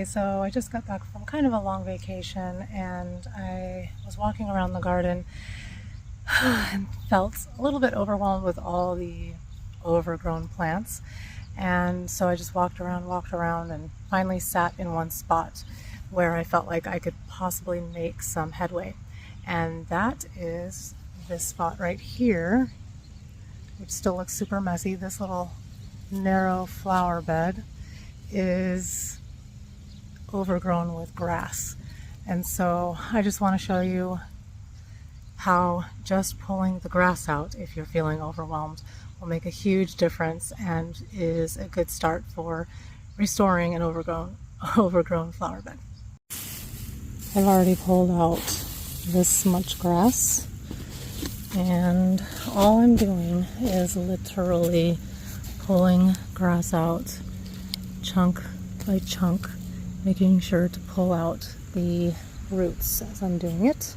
Hey, so I just got back from kind of a long vacation and I was walking around the garden and felt a little bit overwhelmed with all the overgrown plants. And so I just walked around and finally sat in one spot where I felt like I could possibly make some headway. And that is this spot right here, which still looks super messy. This little narrow flower bed is overgrown with grass. And so I just want to show you how just pulling the grass out if you're feeling overwhelmed will make a huge difference and is a good start for restoring an overgrown flower bed. I've already pulled out this much grass, and all I'm doing is literally pulling grass out chunk by chunk, making sure to pull out the roots as I'm doing it,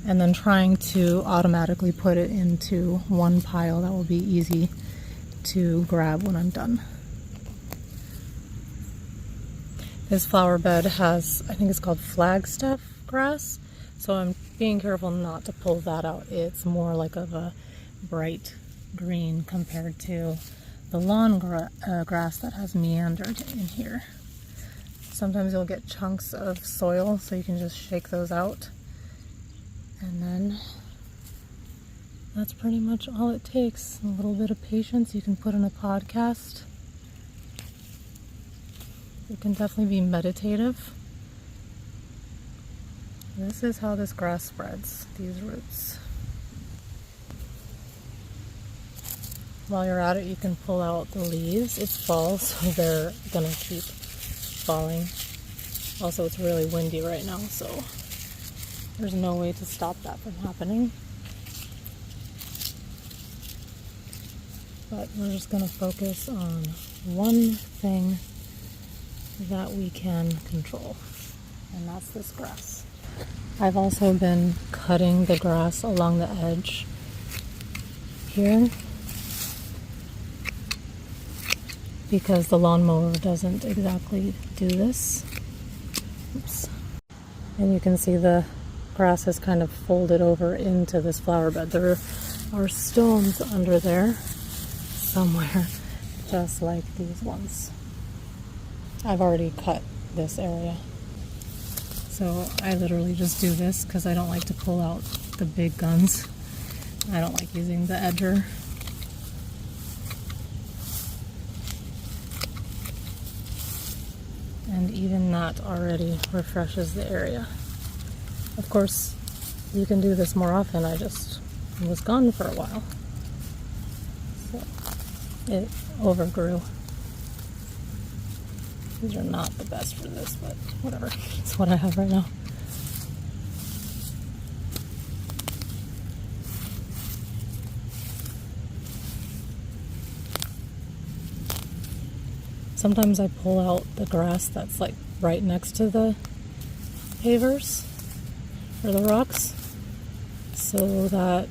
and then trying to automatically put it into one pile that will be easy to grab when I'm done. This flower bed has, I think it's called flagstaff grass, so I'm being careful not to pull that out. It's more like of a bright green compared to the lawn grass that has meandered in here. Sometimes you'll get chunks of soil, so you can just shake those out. And then that's pretty much all it takes. A little bit of patience. You can put in a podcast. It can definitely be meditative. This is how this grass spreads, these roots. While you're at it, you can pull out the leaves. It's fall, so they're gonna keep falling. Also, it's really windy right now, so there's no way to stop that from happening. But we're just gonna focus on one thing that we can control, and that's this grass. I've also been cutting the grass along the edge here because the lawnmower doesn't exactly do this. Oops. And you can see the grass is kind of folded over into this flower bed. There are stones under there somewhere, just like these ones. I've already cut this area. So I literally just do this because I don't like to pull out the big guns. I don't like using the edger. And even that already refreshes the area. Of course, you can do this more often. I just was gone for a while. So it overgrew. These are not the best for this, but whatever. It's what I have right now. Sometimes I pull out the grass that's like right next to the pavers or the rocks so that,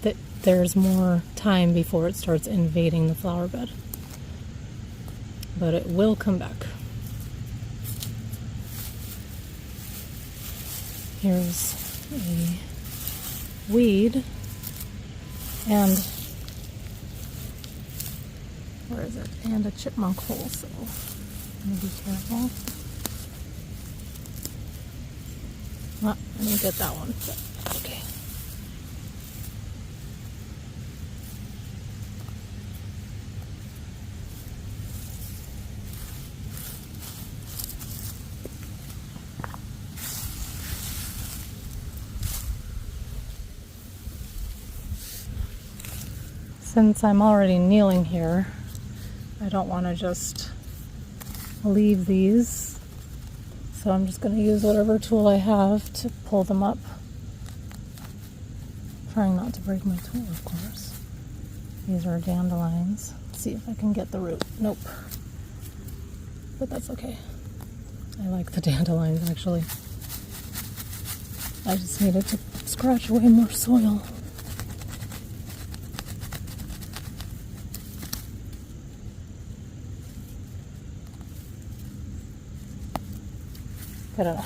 that there's more time before it starts invading the flower bed. But it will come back. Here's a weed, and where is it? And a chipmunk hole, so I'm gonna be careful. Well, I didn't get that one, but okay. Since I'm already kneeling here, I don't want to just leave these, so I'm just going to use whatever tool I have to pull them up. Trying not to break my tool, of course. These are dandelions. Let's see if I can get the root. Nope. But that's okay. I like the dandelions, actually. I just needed to scratch away more soil. I don't know.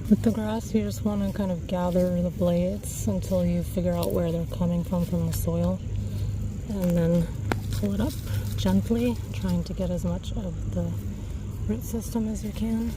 With the grass, you just want to kind of gather the blades until you figure out where they're coming from the soil, and then pull it up gently, trying to get as much of the root system as you can.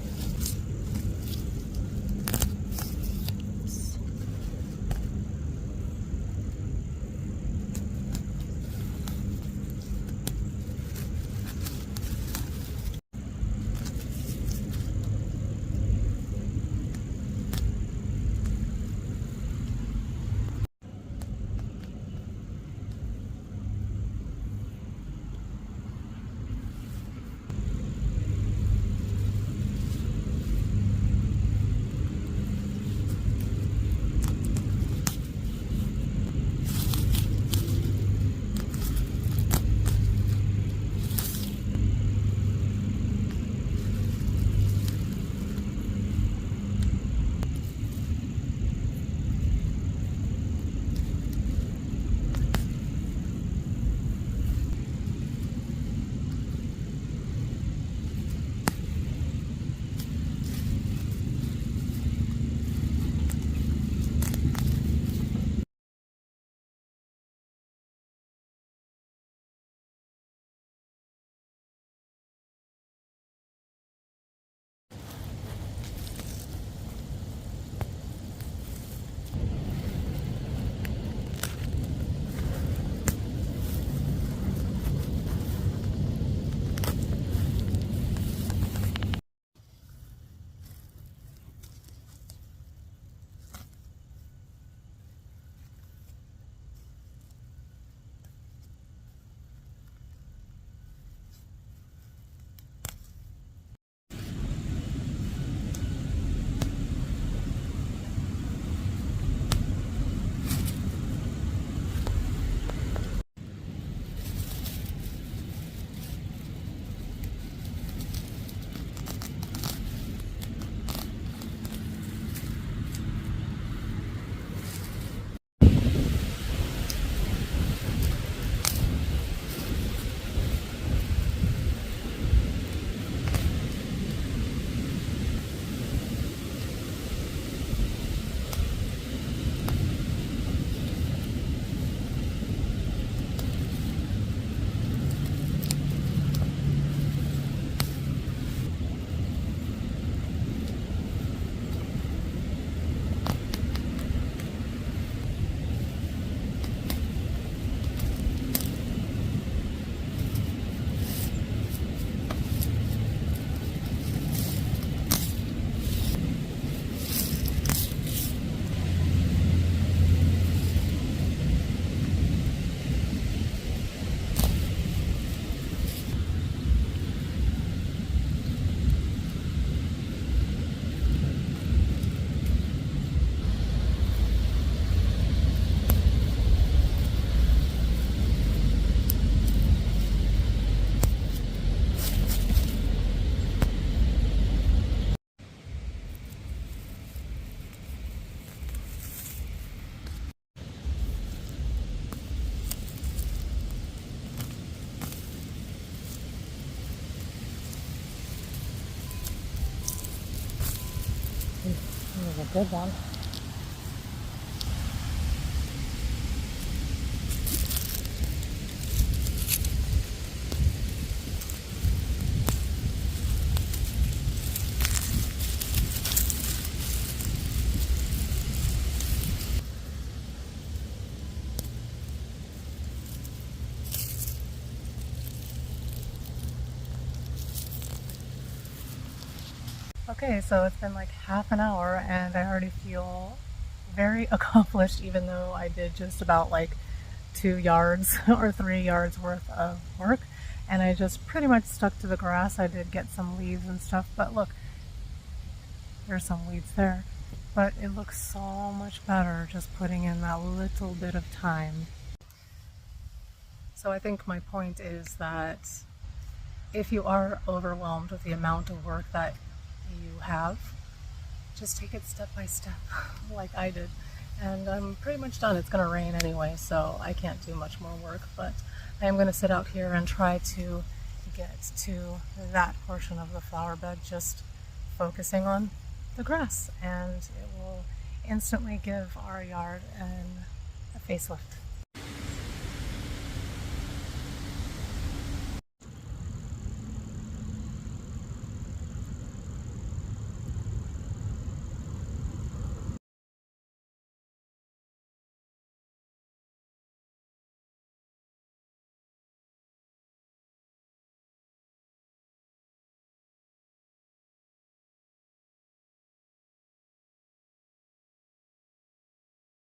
This is a good one. Okay, so it's been like half an hour and I already feel very accomplished, even though I did just about like 2 yards or 3 yards worth of work, and I just pretty much stuck to the grass. I did get some leaves and stuff, but look, there's some weeds there, but it looks so much better just putting in that little bit of time. So I think my point is that if you are overwhelmed with the amount of work that you have, just take it step by step, like I did. And I'm pretty much done. It's going to rain anyway, so I can't do much more work, but I am going to sit out here and try to get to that portion of the flower bed, just focusing on the grass, and it will instantly give our yard a facelift.